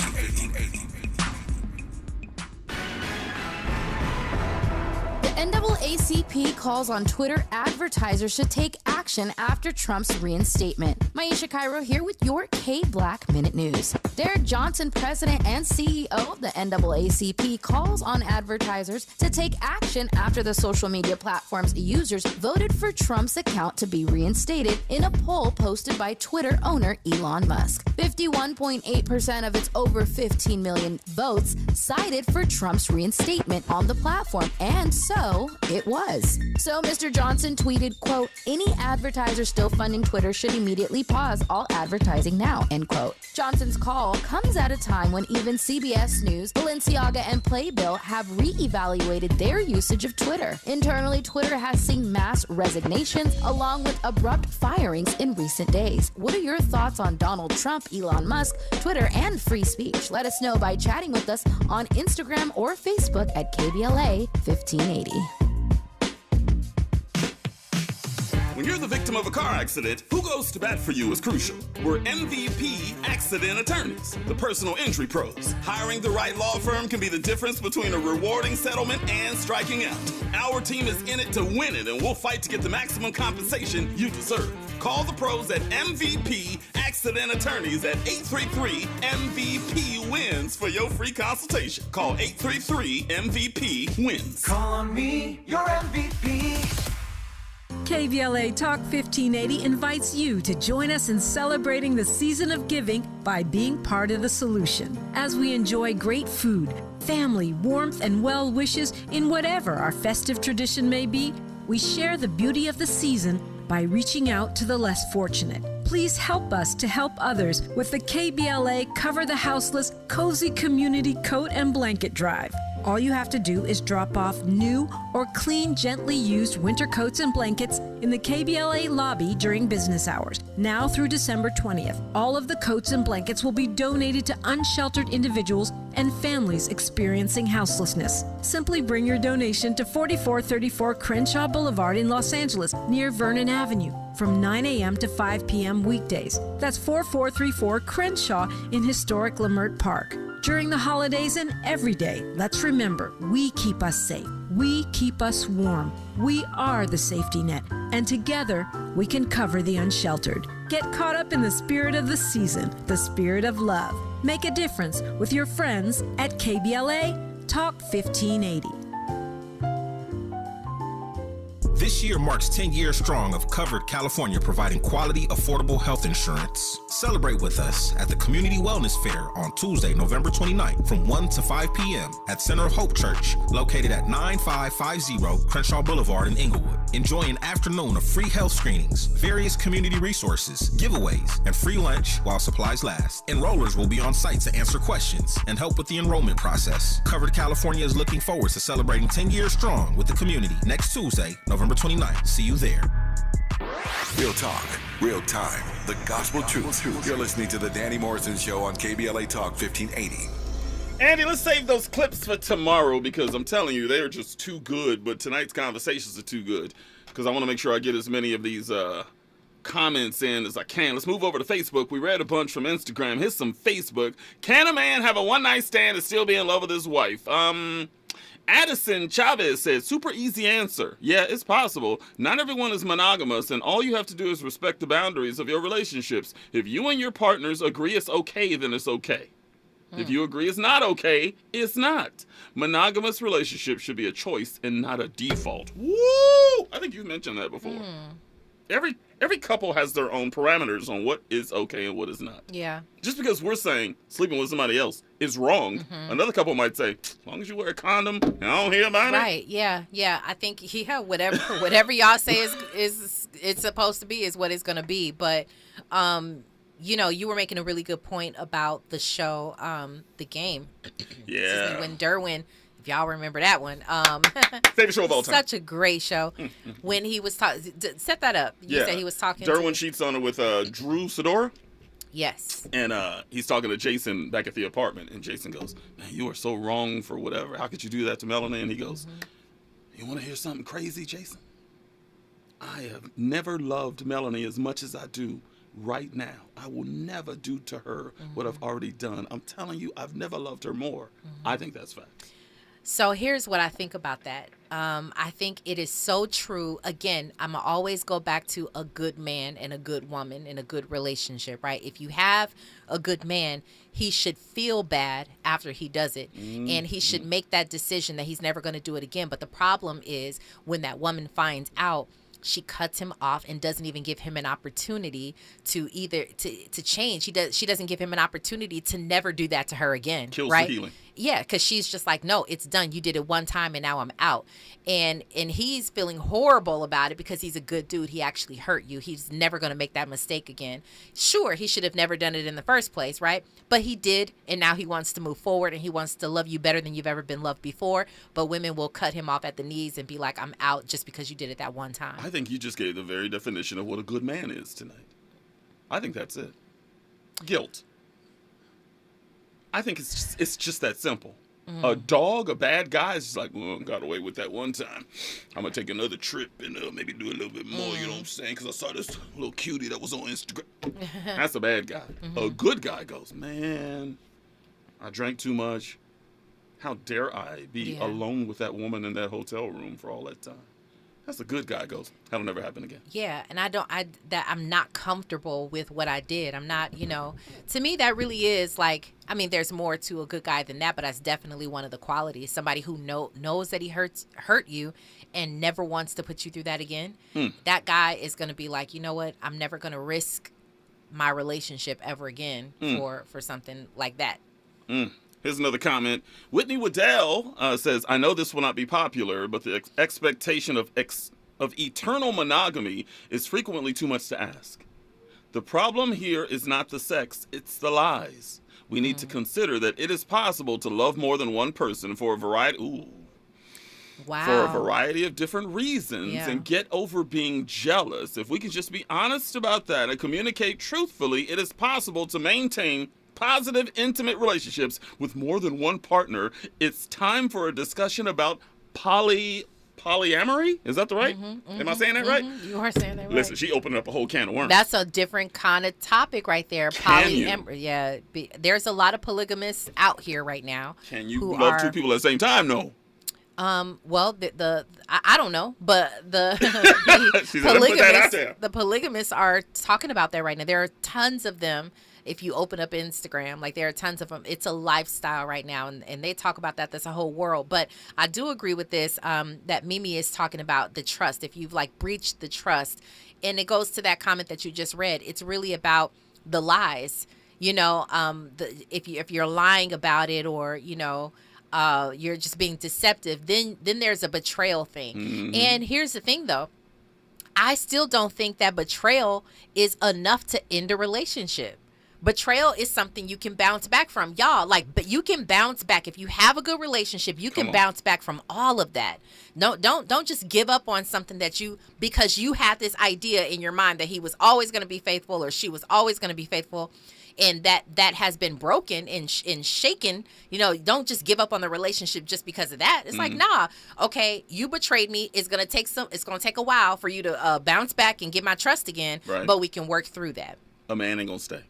The NAACP calls on Twitter advertisers to take action after Trump's reinstatement. Maisha Cairo here with your K-Black Minute News. Derek Johnson, president and CEO of the NAACP, calls on advertisers to take action after the social media platform's users voted for Trump's account to be reinstated in a poll posted by Twitter owner Elon Musk. 51.8% of its over 15 million votes cited for Trump's reinstatement on the platform, and so it was. So Mr. Johnson tweeted, quote, any advertiser still funding Twitter should immediately pause all advertising now, end quote. Johnson's call comes at a time when even CBS News, Balenciaga, and Playbill have reevaluated their usage of Twitter. Internally, Twitter has seen mass resignations along with abrupt firings in recent days. What are your thoughts on Donald Trump, Elon Musk, Twitter, and free speech? Let us know by chatting with us on Instagram or Facebook at KBLA 1580. When you're the victim of a car accident, who goes to bat for you is crucial. We're MVP Accident Attorneys, the personal injury pros. Hiring the right law firm can be the difference between a rewarding settlement and striking out. Our team is in it to win it, and we'll fight to get the maximum compensation you deserve. Call the pros at MVP Accident Attorneys at 833-MVP-WINS for your free consultation. Call 833-MVP-WINS. Call on me, your MVP. KBLA Talk 1580 invites you to join us in celebrating the season of giving by being part of the solution. As we enjoy great food, family, warmth, and well wishes in whatever our festive tradition may be, we share the beauty of the season by reaching out to the less fortunate. Please help us to help others with the KBLA Cover the Houseless Cozy Community Coat and Blanket Drive. All you have to do is drop off new or clean, gently used winter coats and blankets in the KBLA lobby during business hours, now through December 20th. All of the coats and blankets will be donated to unsheltered individuals and families experiencing houselessness. Simply bring your donation to 4434 Crenshaw Boulevard in Los Angeles, near Vernon Avenue, from 9 a.m. to 5 p.m. weekdays. That's 4434 Crenshaw in historic Leimert Park. During the holidays and every day, let's remember, we keep us safe. We keep us warm. We are the safety net, and together we can cover the unsheltered. Get caught up in the spirit of the season, the spirit of love. Make a difference with your friends at KBLA Talk 1580. This year marks 10 years strong of Covered California providing quality, affordable health insurance. Celebrate with us at the Community Wellness Fair on Tuesday, November 29th from 1 to 5 p.m. at Center of Hope Church, located at 9550 Crenshaw Boulevard in Inglewood. Enjoy an afternoon of free health screenings, various community resources, giveaways, and free lunch while supplies last. Enrollers will be on site to answer questions and help with the enrollment process. Covered California is looking forward to celebrating 10 years strong with the community next Tuesday, November 29th. See you there. Real talk, real time, the gospel truth. You're listening to the Danny Morrison Show on KBLA Talk 1580. Andy, let's save those clips for tomorrow because I'm telling you, they're just too good. But tonight's conversations are too good because I want to make sure I get as many of these comments in as I can. Let's move over to Facebook. We read a bunch from Instagram. Here's some Facebook. Can a man have a one-night stand and still be in love with his wife? Addison Chavez says, super easy answer. Yeah, it's possible. Not everyone is monogamous, and all you have to do is respect the boundaries of your relationships. If you and your partners agree it's okay, then it's okay. If you agree it's not okay, it's not. Monogamous relationships should be a choice and not a default. Woo! I think you've mentioned that before. Every couple has their own parameters on what is okay and what is not. Yeah. Just because we're saying sleeping with somebody else is wrong, another couple might say, as long as you wear a condom, and I don't hear about it. Right. Yeah. Yeah. I think whatever y'all say is it's supposed to be is what it's gonna be. But you were making a really good point about the show, The Game. Yeah. When Derwin, if y'all remember that one, favorite show of all time. Such a great show. When he was talking, set that up. You said he was talking. Derwin cheats on her with Drew Sidora. Yes. And he's talking to Jason back at the apartment, and Jason goes, "Man, you are so wrong for whatever. How could you do that to Melanie?" And he goes, "You want to hear something crazy, Jason? I have never loved Melanie as much as I do right now. I will never do to her what I've already done. I'm telling you, I've never loved her more." I think that's fact. So here's what I think about that. I think it is so true. Again, I'm going to always go back to a good man and a good woman in a good relationship, right? If you have a good man, he should feel bad after he does it. And he should make that decision that he's never going to do it again. But the problem is when that woman finds out, she cuts him off and doesn't even give him an opportunity to to change. She doesn't give him an opportunity to never do that to her again. Kills right? the healing. Yeah, because she's just like, no, it's done. You did it one time and now I'm out. And he's feeling horrible about it because he's a good dude. He actually hurt you. He's never going to make that mistake again. Sure, he should have never done it in the first place, right? But he did, and now he wants to move forward and he wants to love you better than you've ever been loved before. But women will cut him off at the knees and be like, I'm out just because you did it that one time. I think you just gave the very definition of what a good man is tonight. I think that's it. Guilt. I think it's just that simple. A dog, a bad guy, is just like, well, got away with that one time. I'm going to take another trip and maybe do a little bit more, you know what I'm saying? Because I saw this little cutie that was on Instagram. That's a bad guy. A good guy goes, man, I drank too much. How dare I be alone with that woman in that hotel room for all that time? That's a good guy goes, that'll never happen again. Yeah, and I'm not comfortable with what I did. I'm not, to me that really is like, I mean, there's more to a good guy than that, but that's definitely one of the qualities. Somebody who knows that he hurt you and never wants to put you through that again. That guy is going to be like, you know what? I'm never going to risk my relationship ever again for something like that. Here's another comment. Whitney Waddell says, I know this will not be popular, but the expectation of eternal monogamy is frequently too much to ask. The problem here is not the sex, it's the lies. We need to consider that it is possible to love more than one person for a variety of different reasons and get over being jealous. If we can just be honest about that and communicate truthfully, it is possible to maintain positive, intimate relationships with more than one partner. It's time for a discussion about polyamory. Is that the right? Am I saying that right? You are saying that right. Listen, she opened up a whole can of worms. That's a different kind of topic right there. Polyamory. Yeah. There's a lot of polygamists out here right now. Can you love two people at the same time? No. Well, I don't know, but the polygamists are talking about that right now. There are tons of them. If you open up Instagram, like there are tons of them. It's a lifestyle right now, and they talk about that. That's a whole world. But I do agree with this, that Mimi is talking about the trust. If you've breached the trust, and it goes to that comment that you just read, it's really about the lies. If you're lying about it, or you're just being deceptive, then there's a betrayal thing. And here's the thing, though. I still don't think that betrayal is enough to end a relationship. Betrayal is something you can bounce back from, y'all. But you can bounce back if you have a good relationship. You can bounce back from all of that. No, don't just give up on something because you had this idea in your mind that he was always going to be faithful or she was always going to be faithful, and that has been broken and shaken. Don't just give up on the relationship just because of that. It's like, nah, okay, you betrayed me. It's gonna take a while for you to bounce back and get my trust again. Right. But we can work through that. A man ain't gonna stay.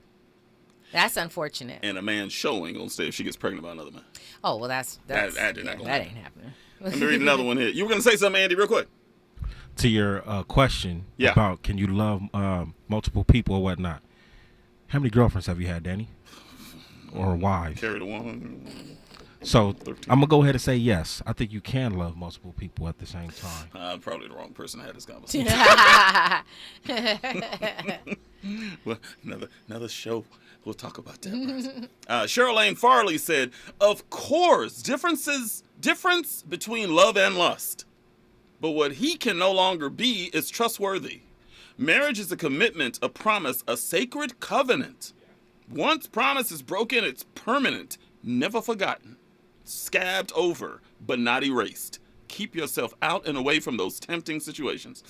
That's unfortunate. And a man's show ain't gonna stay if she gets pregnant by another man. Oh well, that ain't happening. Let me read another one here. You were going to say something, Andy, real quick. To your question about can you love multiple people or whatnot. How many girlfriends have you had, Danny? Or wives? Carry the one. So 13. I'm going to go ahead and say yes. I think you can love multiple people at the same time. I'm probably the wrong person to have this conversation. Well, another show. We'll talk about that. Cheryl Farley said, of course, difference between love and lust. But what he can no longer be is trustworthy. Marriage is a commitment, a promise, a sacred covenant. Once promise is broken, it's permanent, never forgotten. Scabbed over, but not erased. Keep yourself out and away from those tempting situations.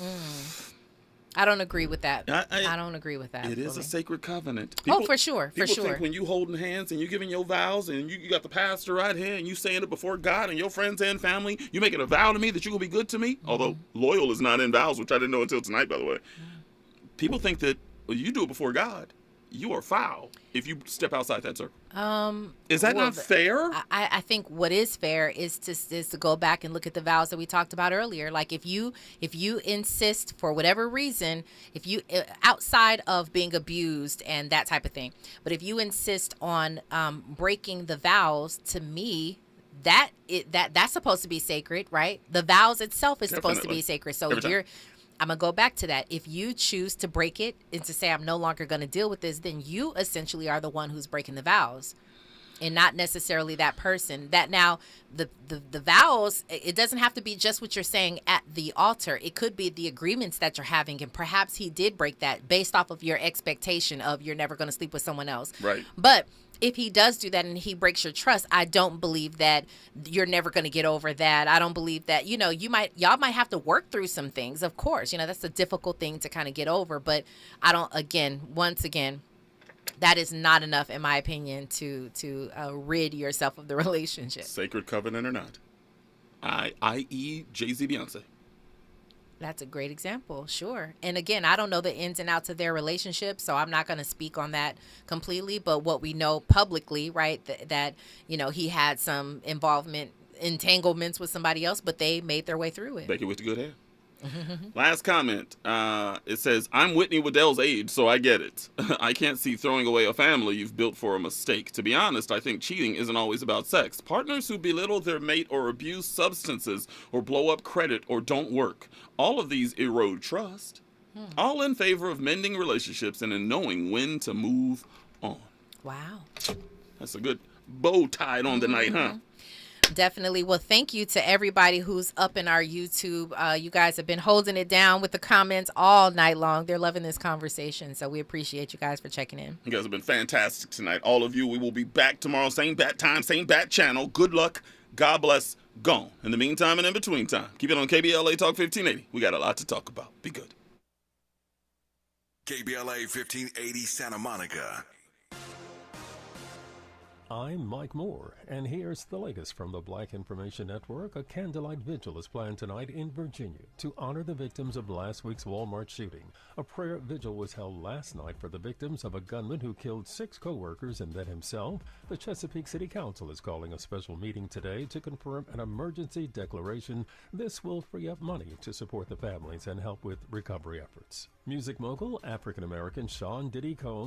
I don't agree with that. I don't agree with that. It is a sacred covenant. For sure. People think when you holding hands and you giving your vows and you got the pastor right here and you saying it before God and your friends and family, you making a vow to me that you're going to be good to me. Although loyal is not in vows, which I didn't know until tonight, by the way. People think that you do it before God, you are foul if you step outside that circle. Is that not fair? I think what is fair is to go back and look at the vows that we talked about earlier. Like if you insist for whatever reason, if you outside of being abused and that type of thing, but if you insist on breaking the vows, to me, that's supposed to be sacred, right? The vows itself is supposed to be sacred. So I'm going to go back to that. If you choose to break it and to say, I'm no longer going to deal with this, then you essentially are the one who's breaking the vows and not necessarily that person. That now, the vows, it doesn't have to be just what you're saying at the altar. It could be the agreements that you're having, and perhaps he did break that based off of your expectation of you're never going to sleep with someone else. Right. But if he does do that and he breaks your trust, I don't believe that you're never going to get over that. I don't believe that, y'all might have to work through some things. Of course, that's a difficult thing to kind of get over. But once again, that is not enough, in my opinion, to rid yourself of the relationship. Sacred covenant or not. I.e. Jay-Z, Beyonce. That's a great example, sure. And again, I don't know the ins and outs of their relationship, so I'm not going to speak on that completely. But what we know publicly, right, that he had some entanglements with somebody else, but they made their way through it. Becky with the good hair. Last comment. It says, I'm Whitney Waddell's age, so I get it. I can't see throwing away a family you've built for a mistake. To be honest, I think cheating isn't always about sex. Partners who belittle their mate or abuse substances or blow up credit or don't work. All of these erode trust. All in favor of mending relationships and in knowing when to move on. Wow. That's a good bow tied on the night, huh? Definitely. Well, thank you to everybody who's up in our YouTube. You guys have been holding it down with the comments all night long. They're loving this conversation, so we appreciate you guys for checking in. You guys have been fantastic tonight. All of you. We will be back tomorrow, same bat time, same bat channel. Good luck. God bless. Gone. In the meantime and in between time, keep it on KBLA Talk 1580. We got a lot to talk about. Be good. KBLA 1580 Santa Monica. I'm Mike Moore, and here's the latest from the Black Information Network. A candlelight vigil is planned tonight in Virginia to honor the victims of last week's Walmart shooting. A prayer vigil was held last night for the victims of a gunman who killed 6 co-workers and then himself. The Chesapeake City Council is calling a special meeting today to confirm an emergency declaration. This will free up money to support the families and help with recovery efforts. Music mogul, African-American Sean Diddy Combs